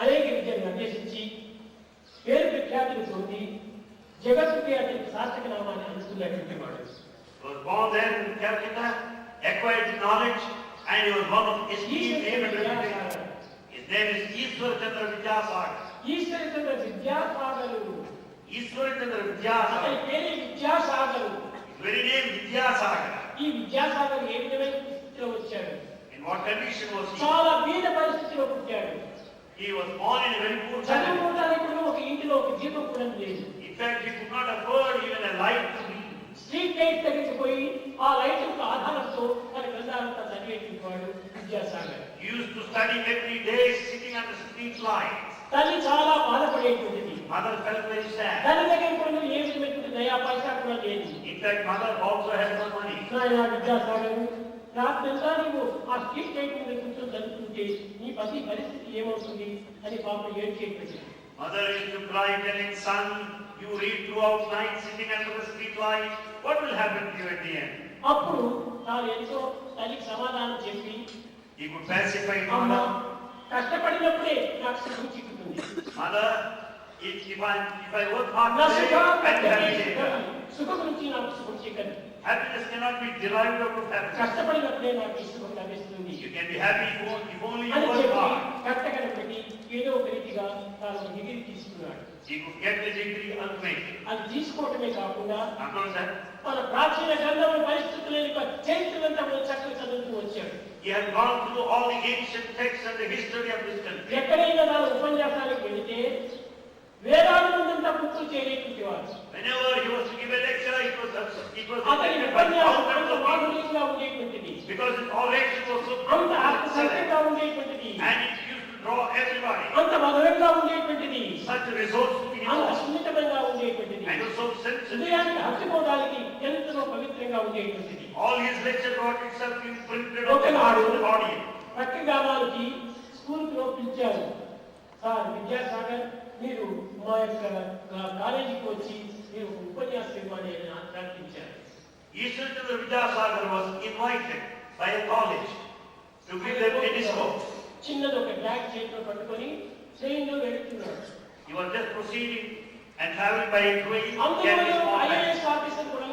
అనేక విద్యను అభ్యసించి పేరు ప్రఖ్యాతులు పొంది జగత్తుకి అతని సార్థక నామాన్ని అందుకున్నటువంటి వాడు. He was born there in Calcutta, acquired knowledge, and he was one of esteemed eminent. His name is Ishwar Chandra Vidyasagar. Eshwara Chandra Vidyasagar. Ishwar Chandra అతని Vidyasagar. పేరే Vidyasagar. His very name Vidyasagar. ఈ విద్యాసాగర్ ఏ విధమైన స్థితిలో వచ్చాడు? In what condition was he? చాలా బీద పరిస్థితిలో పుట్టాడు. He was born in a very poor family. చదువుకోవడానికి కూడా ఒక ఇంటిలో ఒక దీపం కూడా లేదు. In fact, he could not afford even a light to read. Street light దగ్గరికి పోయి ఆ లైట్ యొక్క ఆధారంతో తన గ్రంథాలంతా చదివేటువంటి వాడు Vidyasagar. He used to study every day sitting under street lights. తల్లి చాలా బాధపడేటువంటిది. Mother felt very sad. తల్లి దగ్గర కూడా ఏ విధమైనటువంటి దయా పైసా కూడా లేదు. In fact, mother also had no money. నాయనా విద్యాసాగర్, రాత్రంతా నీవు ఆ స్ట్రీట్ లైట్ మీద కూర్చొని చదువుతుంటే నీ పతి పరిస్థితి ఏమవుతుంది అని పాపం ఏడ్చేటువంటి. Mother used to cry, telling son, you read throughout night sitting under the street light. What will happen to you at the end? అప్పుడు తాను ఎంతో తల్లికి సమాధానం చెప్పి, He could pacify అమ్మ mother. కష్టపడినప్పుడే నాకు సుఖం చిక్కుతుంది. Mother, if I work hard నా today, సుఖం I will have later. సుఖం నుంచి నాకు సుఖం చిక్కదు. Happiness cannot be derived out of happiness. కష్టపడినప్పుడే నాకు ఈ సుఖం లభిస్తుంది You can be happy if only you అని work చెప్పి hard. కట్టకడపడి ఏదో ఒక రీతిగా తాను డిగ్రీ తీసుకున్నాడు. He could get the degree ultimately. అది తీసుకోవటమే కాకుండా Not only that, మన ప్రాచీన గ్రంథం పరిస్థితుల యొక్క చరిత్రలంతా కూడా చక్కగా చదువుతూ వచ్చాడు. he had gone through all the ancient texts and the history of this country. ఎక్కడైనా తాను ఉపన్యాసాలకు వెళితే వేదాలు ముందంతా గుర్తు చేయలేటువంటి వాడు. Whenever he was to give a lecture, it was అతని attended by ఉపన్యాసం thousands అంత of people. మాధుర్యంగా ఉండేటువంటిది, Because his oration was so అంత excellent, అర్థసంఖ్యంగా ఉండేటువంటిది, and it used to draw everybody. అంత మధురంగా ఉండేటువంటిది, Such a resource to be అంత involved. సున్నితంగా ఉండేటువంటిది, And was so sensitive. హృదయానికి హత్తుకోవడానికి ఎంతో పవిత్రంగా ఉండేటువంటిది. All his lecture got itself imprinted on the ఒకనాడు heart of the audience. పట్టగ్రామానికి స్కూల్లో పిలిచారు. సార్ విద్యాసాగర్, మీరు మా యొక్క కాలేజీకి వచ్చి మీరు ఉపన్యాసం ఇవ్వాలి అని ప్రార్థించారు. Ishwar Chandra Vidyasagar was invited by a college to give them a discourse. చిన్నది ఒక బ్యాగ్ చేతిలో పట్టుకొని ట్రైన్లో వెళుతున్నాడు. He was just proceeding and traveling by a train. He had అందులో this small bag. IAS officer కూడా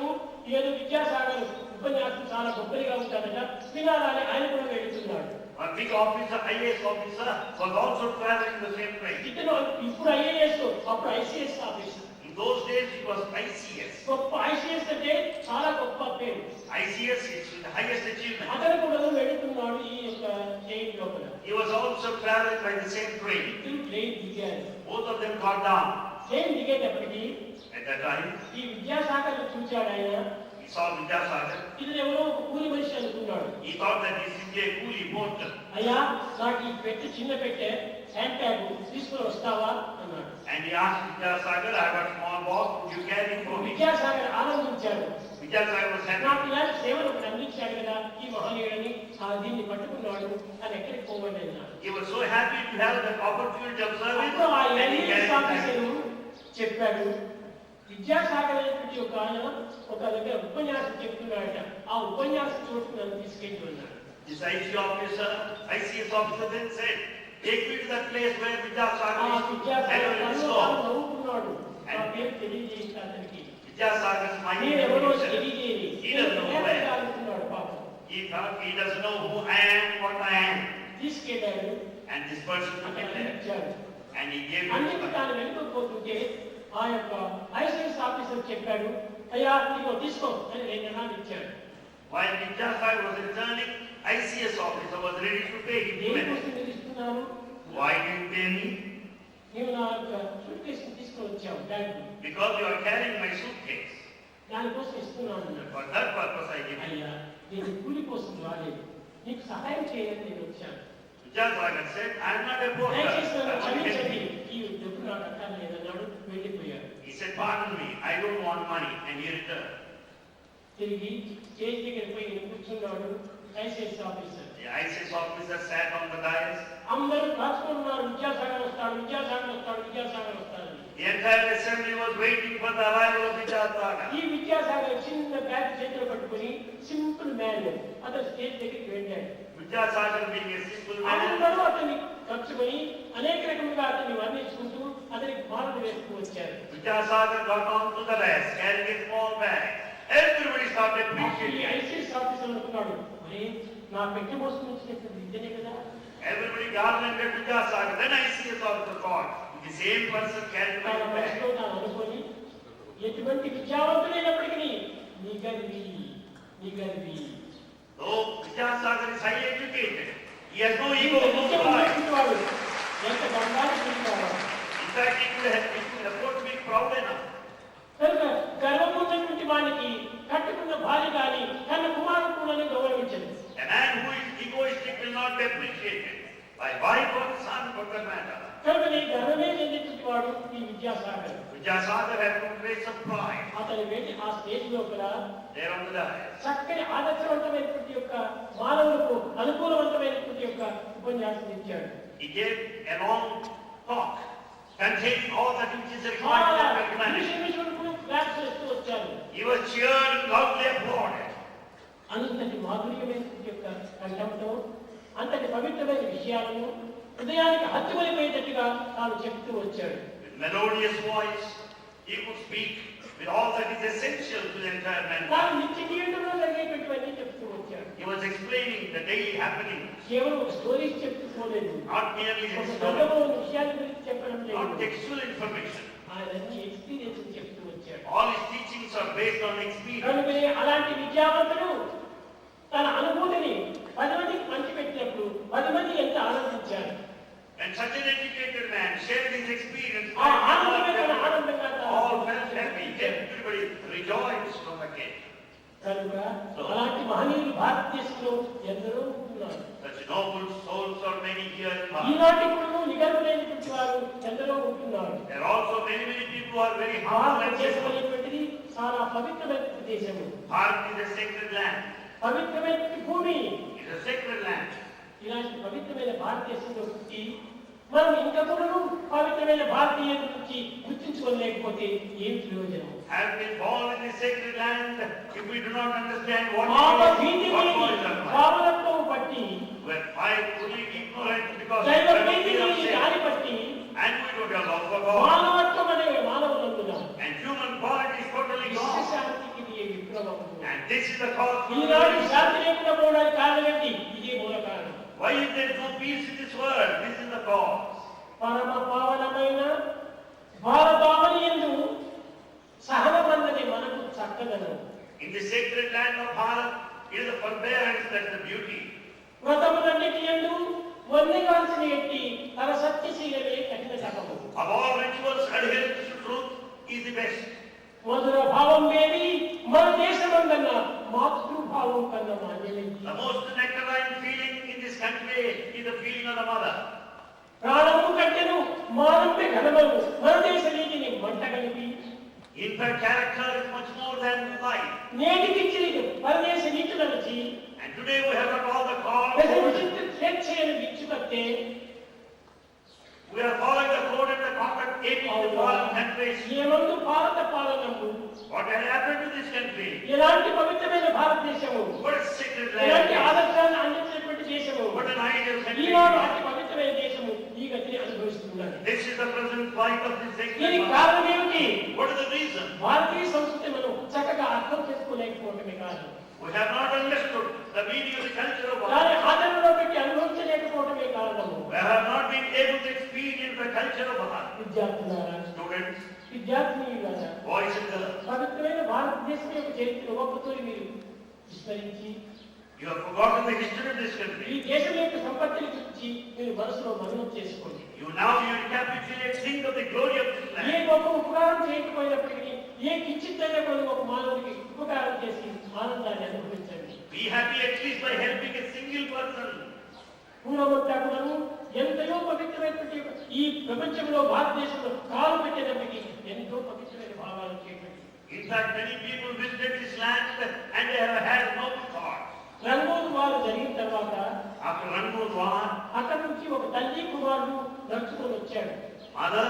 ఏదో విద్యాసాగర్ ఉపన్యాసం చాలా గొప్పగా ఉంటాడట వినాలని ఆయన కూడా వెళుతున్నాడు. One big officer, IAS officer, was also traveling the same train. ఇతను ఇప్పుడు ఐఏఎస్, అప్పుడు ICS officer. In those days, it was ICS. గొప్ప ఐసీఎస్ అంటే చాలా గొప్ప పేరు. ICS is the highest achievement. అతను కూడా వెళుతున్నాడు ఈ యొక్క ట్రైన్ లోపల. He was also traveling by the same train. ఇద్దరు ట్రైన్ దిగారు. Both of them got down. Train దిగేటప్పటికి At that time, ఈ విద్యాసాగర్ చూచాడు ఆయన. he saw Vidyasagar. ఇతను ఎవరో ఒక కూలి మనిషి అనుకున్నాడు. He thought that he is simply a coolie porter. అయ్యా, నాకు ఈ పెట్టె చిన్న పెట్టె హ్యాండ్ బ్యాగ్ తీసుకుని వస్తావా అన్నాడు. And he asked Vidyasagar, I have a small box, would you carry it for me? Vidyasagar ఆనందించాడు. Vidyasagar was happy. నాకు ఇలాంటి సేవలు ఒకటి అందించాడు కదా ఈ మహనీయుడని, దీన్ని పట్టుకున్నాడు అని ఎక్కడికి పోవండి అన్నాడు. He was so happy to have that opportunity of service. అప్పుడు ఆ And he IAS carried officer it. చెప్పాడు, విద్యాసాగర్ అనేటువంటి ఒక ఆయన ఒక దగ్గర ఉపన్యాసం చెప్తున్నాడట, ఆ ఉపన్యాసం చోటుకు నన్ను తీసుకెళ్ళి ఉన్నాడు. This ICS officer then said, take me to that place where Vidyasagar ఆ is. విద్యాసాగర్ And తను so, నవ్వుకున్నాడు. ఆ పేరు తెలియజేయింది అతనికి. Vidyasagar's mind నేనెవరో is తెలియజేయని He doesn't know where. అనుకున్నాడు పాపం. He thought he doesn't know who I am, what I am. తీసుకెళ్ళాడు. And this person took him there. ఇచ్చాడు. And he gave him అన్నిటి his తాను money. వెళ్ళిపోతుంటే ఆ యొక్క ఐసీఎస్ ఆఫీసర్ చెప్పాడు, అయ్యా ఇదిగో తీసుకో అని 2 అన్నాలు ఇచ్చాడు. While Vidyasagar was returning, ICS officer was ready to pay him దేనికోసం మీరు ఇస్తున్నారు? Why did you pay me? నీవు నా యొక్క సూట్కేస్ తీసుకొని వచ్చావు bag. Because you are carrying my suitcase. దానికోసం ఇస్తున్నాను. For that purpose I give you. అయ్యా నేను కూలి కోసం రాలేదు, నీకు సహాయం చేయాలని నేను వచ్చాను. Just like I said, I am not a porter. దయచేసి నన్ను క్షమించండి, ఈ డబ్బు నాకు అక్కర్లేదన్నాడు, వెళ్ళిపోయాడు. He said, pardon me, I don't want money, and he returned. తిరిగి స్టేజ్ దగ్గర పోయి కూర్చున్నాడు ICS officer. The ICS officer sat on the dais. అందరూ రాసుకున్నారు, విద్యాసాగర్ వస్తాడు, విద్యాసాగర్ వస్తాడు, విద్యాసాగర్ వస్తాడు. The entire assembly was waiting for the arrival of Vidyasagar. ఈ విద్యాసాగర్ చిన్న బ్యాగ్ చేతిలో పట్టుకుని సింపుల్ మ్యాన్ అతను స్టేజ్ దగ్గరికి వెళ్ళాడు. Vidyasagar being a simple man, అందరూ అతన్ని కలుసుకొని అనేక రకములుగా అతన్ని వర్ణించుకుంటూ అతనికి మాలలు వేస్తూ వచ్చారు. Vidyasagar got on to the desk carrying a small bag. Everybody started ఈ appreciating. ఐసీఎస్ ఆఫీసర్ అనుకున్నాడు, మరి నా పెట్టి మోసం వచ్చినట్టు ఇద్దనే కదా. Everybody garlanded Vidyasagar. Then ICS officer thought, the same person carried my తన bag. మనసులో తాను అనుకొని ఎటువంటి విద్యావంతులైనప్పటికీ నీ గర్వి Though Vidyasagar is highly educated, he has no ego, ఇంత no నిత్యం pride. ఉన్నటువంటి వాడు ఎంత బంగారు పిలిచాడు. In fact, he could afford to be proud enough. కనుక గర్వం ఉన్నటువంటి వానికి కట్టుకున్న భార్య కానీ తన కుమారుడు గౌరవించదు. A man who is egoistic will not be appreciated by wife or son for that matter. కనుక నీ గర్వమే చెందినటువంటి వాడు ఈ Vidyasagar. Vidyasagar had no trace of pride. అతను వెళ్ళి ఆ స్టేజ్ లోపల There on the dais. చక్కని ఆదర్శవంతమైనటువంటి యొక్క మానవులకు అనుకూలవంతమైనటువంటి యొక్క ఉపన్యాసం ఇచ్చాడు. He gave a long talk containing all that which is required చాలా for humanity. విషయములు క్లాప్స్ చేస్తూ వచ్చారు. He was cheered and loudly applauded. అంతటి మాధుర్యమైనటువంటి యొక్క కంఠంతో అంతటి పవిత్రమైన విషయాలను హృదయానికి హత్తుకొనిపోయేటట్టుగా తాను చెప్తూ వచ్చాడు. With melodious voice, he could speak with all that is essential to the entire తాను mankind. నిత్య జీవితంలో జరిగేటటువంటి చెప్తూ వచ్చాడు. He was explaining the daily happenings, కేవలం ఒక స్టోరీస్ చెప్పుకోలేదు, not merely ఒక his గొప్ప story, విషయాల గురించి చెప్పడం not లేదు. textual information. ఆయన అన్ని ఎక్స్పీరియన్స్ చెప్తూ వచ్చాడు. All his teachings are based on experience. కనుకనే అలాంటి విద్యావంతుడు తన అనుభూతిని 10 మందికి పంచిపెట్టినప్పుడు 10 మంది ఎంత ఆనందించారు. When such an educated man shared his experience, ఆ ఆనందమే తన ఆనందంగా all felt happy. Everybody rejoiced from the cake. కనుక అలాంటి మహనీయులు భారతదేశంలో ఎందరో ఉంటున్నారు. Such noble souls are many here in Bharat. ఈనాటి ఇప్పుడు నిగర్భులైనటువంటి వారు ఎందరో ఉంటున్నారు. There are also many people who are very humble and భారతదేశం simple. అనేటువంటిది చాలా పవిత్రమైన దేశము, Bharat is a sacred land. పవిత్రమైన భూమి. It is a sacred land. ఇలాంటి పవిత్రమైన భారతదేశంలో పుట్టి మనం ఇంకా కూడా పవిత్రమైన భారతీయుల గురించి గుర్తించుకోలేకపోతే ఏం ప్రయోజనం? Have been born in this sacred land, if we do not understand what పాప it is, భీతిని what more is our mind? పావనత్వం బట్టి We are quite fully ignorant because we దైవ are not ప్రీతిని of sin. దాని బట్టి And we don't have love for God. మానవత్వం అనే మానవులందున And human quality is totally gone. విశ్వశాంతికి ఇది విప్లవం. And this is the cause for Eenadu this. శాంతి లేకుండా పోవడానికి కారణం ఏంటి? ఇదే మూల కారణం. Why is there no peace in this world? This is the cause. పరమ పావనమైన భారతావని యందు సహనమన్నది మనకు చక్కదనం. In the sacred land of Bharat, it is the forbearance that's the beauty. వ్రతములన్నిటి యందు వన్నెగాల్సిన ఎట్టి తన సత్యశీలమే కఠిన తపము. Of all rituals, adherence to truth is the best. మధుర భావం వేది మన దేశమందన్న మాతృభావం కన్నా మాన్యమైంది. The most nectarine feeling in this country is the feeling of the mother. ప్రాణము కంటెను మానవే ఘనమను మన దేశ నీతిని మంట కలిపి. In fact, character is much more than life. నేటికి చిరిగి పరదేశ నీతులను వచ్చి And today we have got all the call. స్వేచ్ఛను విచ్చుకత్తే We are following the code and the conduct aiming to foreign countries. ఏమందు భారత పాలనకు What had happened to this country? ఎలాంటి పవిత్రమైన భారతదేశము, What a sacred ఎలాంటి land. ఆదర్శాన్ని అందించినటువంటి దేశము, What an ideal country. ఈనాడు అతి పవిత్రమైన దేశము ఈ గతిని అనుభవిస్తున్నది. This is the present plight of this sacred దీనికి land. కారణం ఏమిటి? What is the reason? భారతీయ సంస్కృతి మనం చక్కగా అర్థం చేసుకోలేకపోవటమే కాదు, We have not understood the meaning of the culture of దాని Bharat. ఆచరణలో పెట్టి అనుభవించలేకపోవటమే కారణము. We have not been able to experience the culture of Bharat. విద్యార్థులారా, Students, విద్యార్థినిలారా, boys and girls, పవిత్రమైన భారతదేశం యొక్క చరిత్ర ఒక్కతోని మీరు విస్మరించి You have forgotten the history of this ఈ country. దేశం యొక్క సంపత్తిని గురించి మీరు మనసులో మననం చేసుకోండి. You now recapitulate, think of the glory of this A land. గొప్ప ఉపకారం చేయకపోయినప్పటికీ ఏ కించిత్తైనా కూడా ఒక మానవుడికి ఉపకారం చేసి ఆనందాన్ని అనుభవించండి. Be happy at least by helping a single person. పూర్వమంతాకులను ఎంతయో పవిత్రమైనటువంటి ఈ ప్రపంచంలో భారతదేశంలో కాలు పెట్టేటప్పటికీ ఎంతో పవిత్రమైన భావాలు చేపట్టి. In fact, many people visited this land and they have had noble thoughts. రంగోలు వారు జరిగిన తర్వాత After Rangoon War, అక్కడి నుంచి ఒక తల్లి కుమారుడు నడుచుకొని వచ్చాడు. mother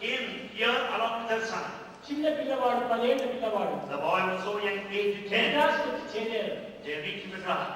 came here along with her son. చిన్న పిల్లవాడు 10 ఏళ్ల పిల్లవాడు. The boy was so young, 8 to 10. మెడ్రాస్కి వచ్చి చేరారు. They reached Madras.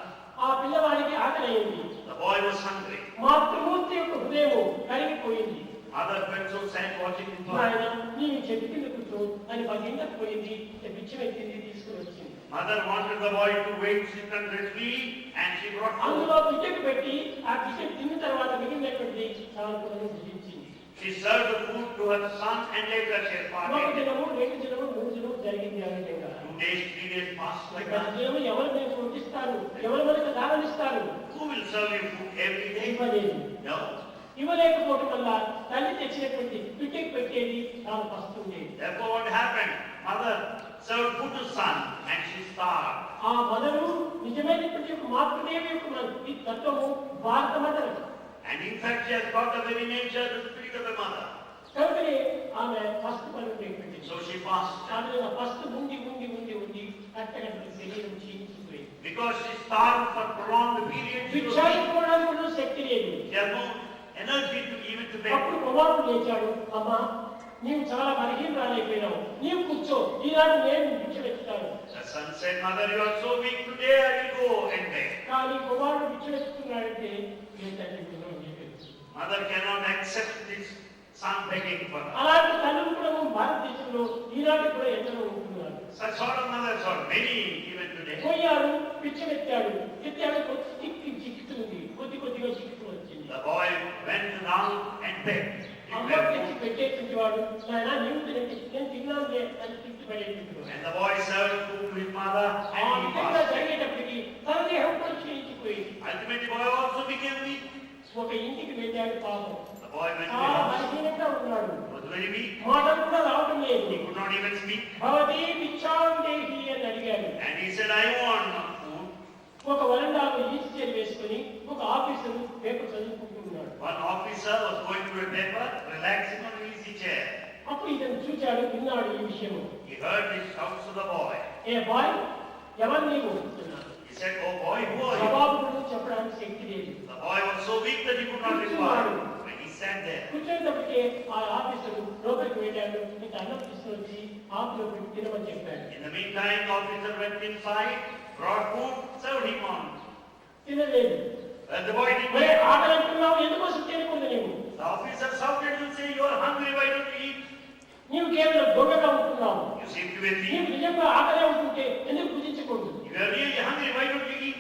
ఆ పిల్లవాడికి ఆకలి అయింది. The boy was hungry. మాతృమూర్తి యొక్క హృదయం కరిగిపోయింది. Mother felt so sad watching him. ఆయన నీవు చెట్టు కింద కూర్చో అని 10 గంటలకు పోయింది. బిచ్చం ఎత్తింది, తీసుకుని వచ్చింది. Mother wanted the boy to wait, sit under a tree, and she brought అందులో food. బిడ్డకు పెట్టి ఆ బిడ్డ తిన్న తర్వాత మిగిలినటువంటి సాగులను భుజించింది. She served the food to her son and later she ఒక parted. దినము, 2 దినము, 3 దినము జరిగింది. ఆ విధంగా 2 days, 3 days passed like ప్రతి that. దినము ఎవరు నేను వడ్డిస్తారు, ఎవరు మనకు దానమిస్తారు? Who will serve you food every day? ఇవ్వలేదు. No. ఇవ్వలేకపోవడం వల్ల తల్లి తెచ్చినటువంటి బిడ్డకు పెట్టేది తాను పస్తుండేది. Therefore what happened? Mother served food to son and she starved. ఆ మదరు నిజమైనటువంటి ఒక మాతృదేవి యొక్క ఈ తత్వము భారత mother. And in fact she has got the very nature, the spirit of a mother. కనుకనే ఆమె ఫస్ట్ పనులు పెట్టింది. So she fasted. ఆమె ఫస్ట్ ఉండి కట్టగట్టిన శరీరం క్షీణించిపోయింది. Because she starved for prolonged periods. భిక్షాయిపోవడానికి కూడా శక్తి లేదు. She has no energy to even to అప్పుడు beg. కుమారుడు లేచాడు. అమ్మా, నీవు చాలా బలహీనరాలైపోయినావు, నీవు కూర్చో, ఈనాడు నేను భిక్ష వెతుకుతాను. The son said, Mother, you are so weak today, I will go and beg. కానీ కుమారుడు భిక్ష వెతుకుతున్నాడంటే ఏంటంటే Mother cannot accept this son begging for her. అలాంటి తల్లులు కూడా భారతదేశంలో ఈనాడు కూడా ఎంతలో ఉంటున్నారు. Such sort of mothers are many even today. పోయాడు, భిక్ష ఎత్తాడు, చిక్కుతుంది, కొద్దిగా చిక్కుతూ వచ్చింది. The boy went down and begged. అమ్మ తెచ్చి పెట్టేటువంటి వాడు నాయన నీవు తినండి, నేను తిన్నాను అని తిట్టి పడేటువంటి. And the boy served food to his mother ఆ and he విధంగా fasted. జరిగేటప్పటికి తన దేహం కూడా క్షీణించిపోయింది. Ultimately, boy also became weak. ఒక ఇంటికి వెళ్ళాడు పాపం. The boy went to చాలా the house. బలహీనంగా ఉన్నాడు. Was very weak. మాటలు కూడా రావడం లేదు. He could not even speak. భవతి భిక్షాం దేహి అని అడిగాడు. And he said, I want food. ఒక వరండాలో ఈచి చేరి వేసుకొని ఒక ఆఫీసర్ పేపర్ చదువుకుంటున్నాడు. One officer was going through a paper, relaxing on an easy chair. అప్పుడు ఇతను చూచాడు, విన్నాడు ఈ విషయము. He heard the shouts of the boy. ఏ బాయ్, ఎవరు నీవు అన్నాడు. He said, oh boy, who are you? జవాబు కూడా చెప్పడానికి శక్తి లేదు. The boy was so weak that he could not reply. When he sat there, కూర్చోేటప్పటికే ఆ ఆఫీసర్ లోపలికి వెళ్ళాడు. ఇంత అన్నం తీసుకుని వచ్చి ఆఫీలో పెట్టి తినమని చెప్పాడు. in the meantime, the officer went inside, brought food, served him on. తినలేదు. And the boy didn't మరి eat. ఆకలి అంటున్నావు, ఎందుకోసం తినకూడదు నీవు? The officer shouted and said, you are hungry, why don't you eat? నీవు కేవలం దొంగగా ఉంటున్నావు. You seem to be a నీవు thief. నిజంగా ఆకలే ఉంటుంటే ఎందుకు పూజించకూడదు? You are really hungry, why don't you eat?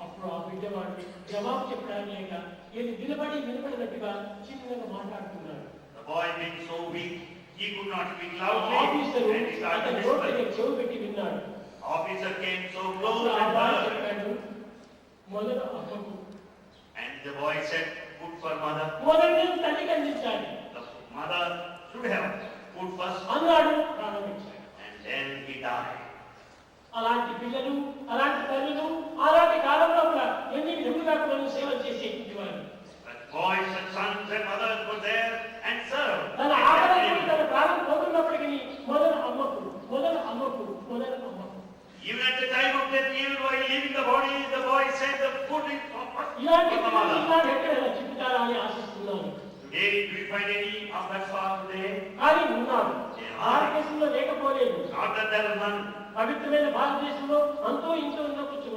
అప్పుడు ఆ బిడ్డవాడు జవాబు చెప్పడానికి లేక ఏది వినపడినట్టుగా చిన్నగా మాట్లాడుతున్నాడు. The boy being so weak, he could not speak loudly, officer and he started అతని నోటి దగ్గర whispering. చెవు పెట్టి విన్నాడు. Officer came so అప్పుడు close ఆ and బాయ్ heard. చెప్పాడు, మొదట అమ్మకు, And the boy said, food for mother. మొదట నేను తల్లికి అందించాలి The mother should have food first, అన్నాడు. ప్రారంభించాడు. and then he died. అలాంటి పిల్లలు, అలాంటి తల్లులు అలాంటి కాలంలో కూడా ఎన్ని విధములుగా మనం సేవ చేసేటువంటి వారు. But boys and sons and mothers were there and served. తన ఆకలి తన ప్రాణం పోతున్నప్పటికీ మొదలు అమ్మకు. Even at the time of death, even while leaving the body, the boy said the food is for ఇలాంటి the mother. పిల్లలు ఎక్కడ చెప్తారా అని ఆశిస్తున్నాను. Today, do we find any of that sort today? కానీ ఉన్నాడు. భారతదేశంలో లేకపోలేదు. Not that there is none. పవిత్రమైన భారతదేశంలో అంతో ఇంతో ఉండవచ్చు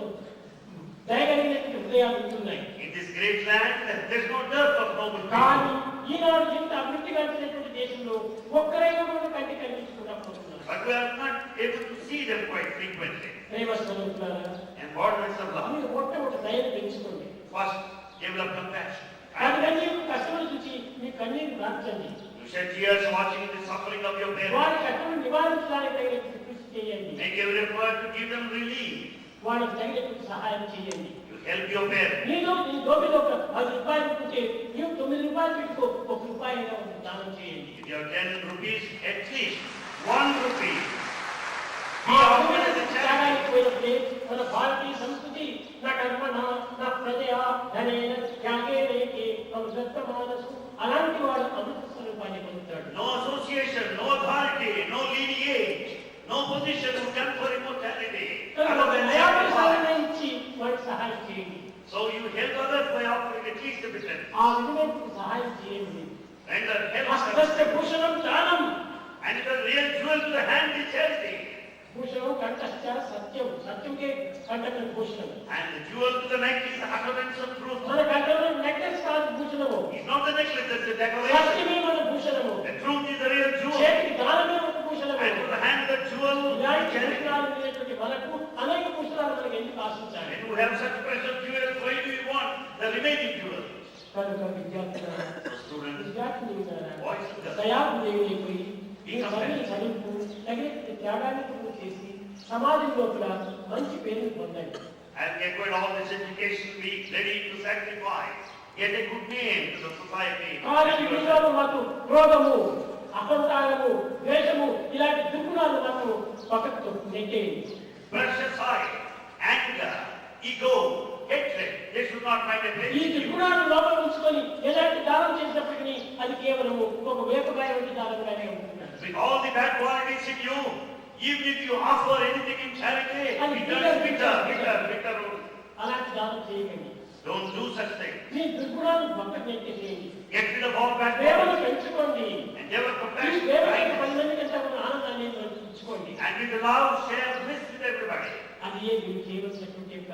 దయగలిగినటువంటి హృదయాలు ఉంటున్నాయి. In this great land, there is no dearth of noble కానీ people. ఈనాడు ఎంత అభివృద్ధి కలిగినటువంటి దేశంలో ఒక్కరైనా కూడా కంటి కనిపించకుండా పోతున్నారు. But we are not able to see them quite frequently. ప్రేమ స్వరూపులారా, Embodiments of love. మీరు మొట్టమొదటి దయను పెంచుకోండి. First, develop compassion. అది కన్నీ కష్టములు చూసి మీ కన్నీరు రాల్చండి. You shed tears watching the suffering of your వారి parents. కష్టములు నివారించడానికి తగిన కృషి చేయండి. Make every effort to give them relief. వాళ్ళకి తగినటువంటి సహాయం చేయండి. You help your parents. నీలో నీ దోపిలో ఒక 10 రూపాయలు ఉంటే నీవు 9 రూపాయలు పెట్టుకో, 1 రూపాయి దానం చేయండి. If you have 10 rupees, at least 1 rupee. పోయినప్పుడే మన భారతీయ సంస్కృతి నా కర్మ నా ప్రజయ ధనేన త్యాగేనైతే మానసు అలాంటి వాడు అమృత స్వరూపాన్ని పొందుతాడు. No association, no authority, no lineage, no position who can for immortality. ఇచ్చి వాడికి సహాయం చేయండి. So you help others by offering at least a bit. ఆ విధమైన సహాయం చేయండి. Render help. అస్త్రస్య భూషణం దానం. And the real jewel to the hand is charity. Bhushanam కంఠస్య సత్యం. సత్యంకే కంఠం Bhushanam. And the jewel to the neck is the utterance of truth. మన కంఠంలో necklace కాదు భూషణము. It's not the necklace, it's the decoration. సత్యమే మన భూషణము. The truth is the real jewel. చేతికి దానమే మన భూషణము. And to the hand the jewel. ఇలాంటి భూషణాలు ఉండేటువంటి మనకు అనేక భూషణాలు మనకు ఎందుకు ఆశించాలి? And you have such precious jewels, why do you want the remaining jewels? కనుక విద్యార్థులారా, Students, విద్యార్థులారా, దయాదేవుని పోయి ఈ సమయం చదువుకు తగిన త్యాగాన్ని పూర్తి చేసి సమాజం లోపల మంచి పేరు పొందండి. Having acquired all this education, be ready to sacrifice, get a good name to the society. కానీ మీలో మాకు క్రోధము, అహంకారము, ద్వేషము ఇలాంటి దుర్గుణాలు మాకు పక్కకు నెట్టేయండి. Brush aside anger, ego, hatred. They should not find a place. ఈ దుర్గుణాలు లోపల ఉంచుకొని ఎలాంటి దానం చేసినప్పటికీ అది కేవలము ఒక వేపకాయ వంటి దానంగానే ఉంటుంది. With all the bad qualities in you, even if you offer anything in charity, it turns bitter. అలాంటి దానం చేయకండి. Don't do such things. మీ దుర్గుణాలు పక్కకు నెట్టేసేయండి. Get rid of all bad ప్రేమను qualities. పెంచుకోండి. And never ఈ compassion. ప్రేమకి 10 మంది కంటే ఉన్న ఆనందాన్ని పెంచుకోండి. And with the love, share bliss with everybody. అది మీరు చేయవలసినటువంటి యొక్క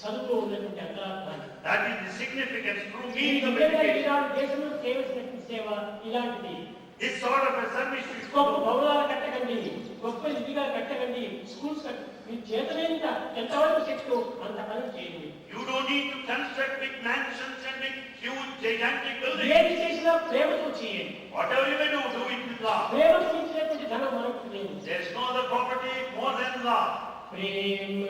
చదువులో ఉన్నటువంటి అంతరార్థాన్ని. That is the significance, true ఈ meaning of విధంగా education. ఈనాడు దేశంలో చేయవలసినటువంటి సేవ ఇలాంటిది. This sort of a service is గొప్ప భవనాలు కట్టకండి, గొప్ప ఇదిగా కట్టకండి, స్కూల్స్ మీ చేతనేంత ఎంతవరకు శక్తి అంత పని చేయండి. You don't need to construct big mansions and big, huge, gigantic buildings. ఏది చేసినా ప్రేమతో చేయండి. Whatever you may do, do it with love. ప్రేమతో ఇచ్చినటువంటి ధనం మనకు లేదు. There is no other property more than love. Prema